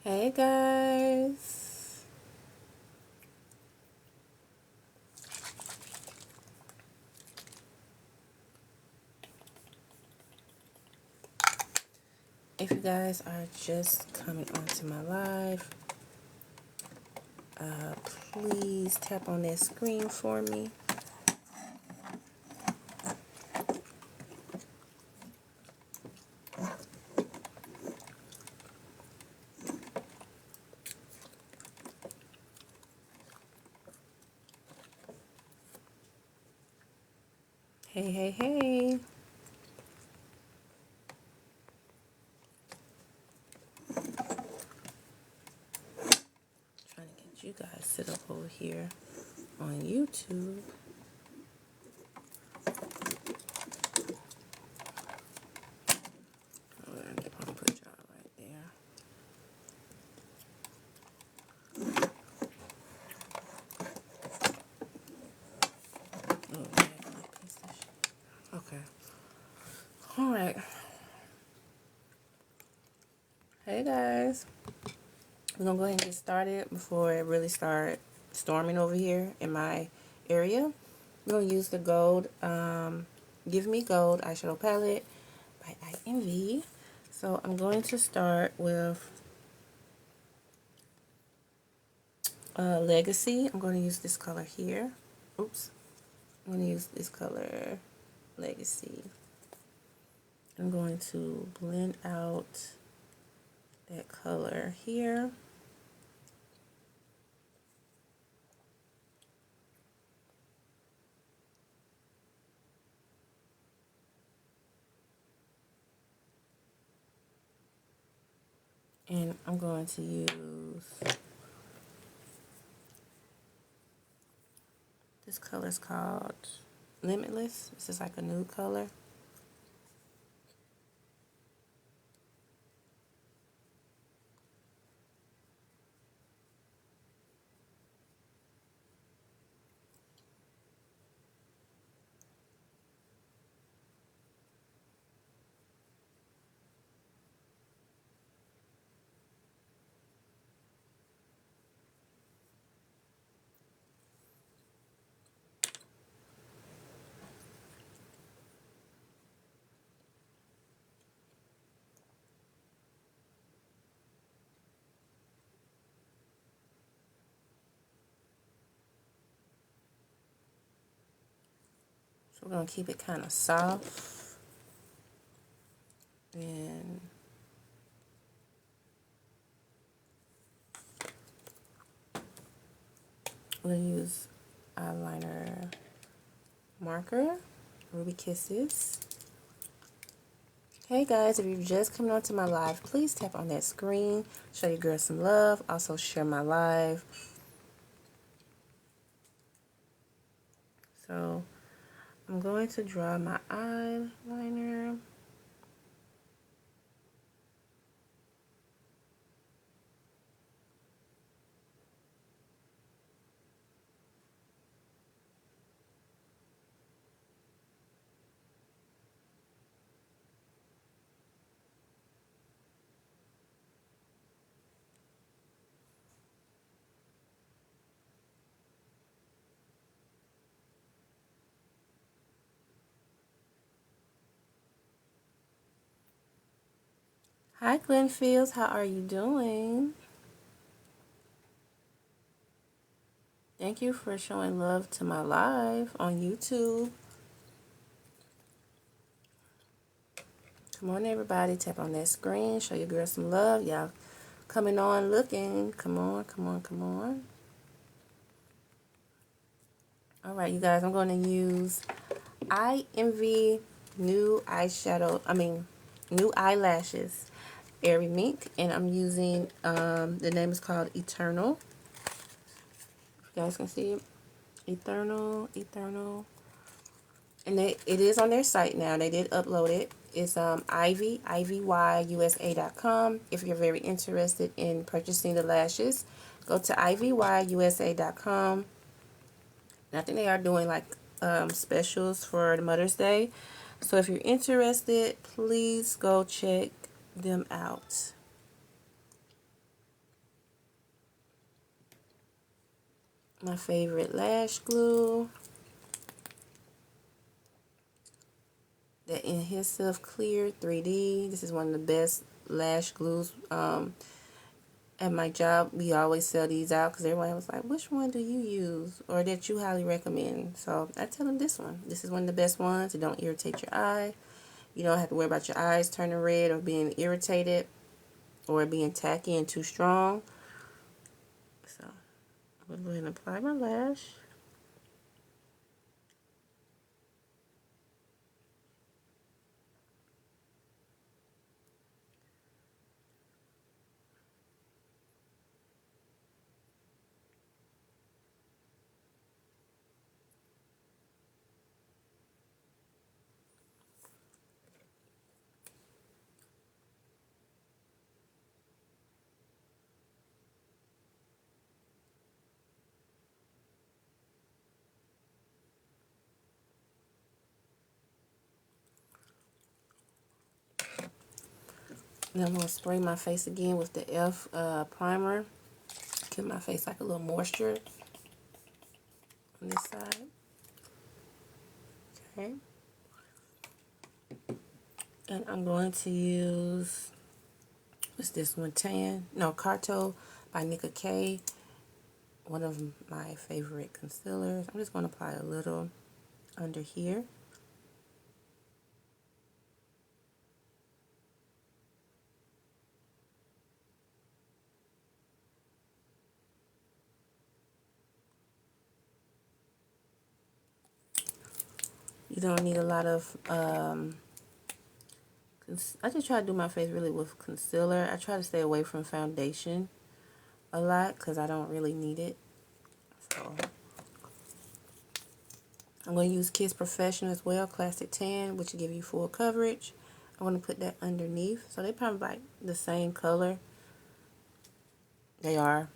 Hey guys. If you guys are just coming onto my live, please tap on that screen for me. Hey, hey, hey. Trying to get you guys set up over here on YouTube. I'm gonna put y'all right there. Oh, yeah, piece of shit. Okay. All right. Hey guys. We're gonna go ahead and get started before it really start storming over here in my area. We're gonna use the gold Give Me Gold eyeshadow palette by INV. So I'm going to start with Legacy. I'm going to use this color here. Oops. I'm going to use this color, Legacy. I'm going to blend out that color here. And I'm going to use this color is called Limitless. This is like a nude color. So we're going to keep it kind of soft. And we're going to use eyeliner marker, Ruby Kisses. Hey guys, if you're just coming onto my live, please tap on that screen, show your girl some love, also share my live. So I'm going to draw my eyeliner. Hi Glenfields, how are you doing? Thank you for showing love to my live on YouTube. Come on everybody, tap on that screen, show your girl some love. Y'all coming on looking. Come on, come on, come on. Alright you guys, I'm going to use INV new eyelashes, Airy Mink, and I'm using, the name is called Eternal. If you guys can see it. Eternal. And it is on their site now. They did upload it. It's ivyusa.com. If you're very interested in purchasing the lashes, go to ivyusa.com. And I think they are doing like specials for the Mother's Day. So if you're interested, please go check them out. my favorite lash glue, the Adhesive Clear 3D. This is one of the best lash glues. At my job, we always sell these out because everyone was like, which one do you use or that you highly recommend? So I tell them this one. This is one of the best ones. It don't irritate your eye. You don't have to worry about your eyes turning red or being irritated or being tacky and too strong. So I'm going to go ahead and apply my lash. And I'm going to spray my face again with the F primer. Give my face like a little moisture on this side. Okay. And I'm going to use, what's this one? Carto by Nika K. One of my favorite concealers. I'm just going to apply a little under here. You don't need a lot of, I just try to do my face really with concealer. I try to stay away from foundation a lot because I don't really need it. So I'm going to use Kiss Professional as well, Classic Tan, which will give you full coverage. I want to put that underneath. So they probably like the same color. They are.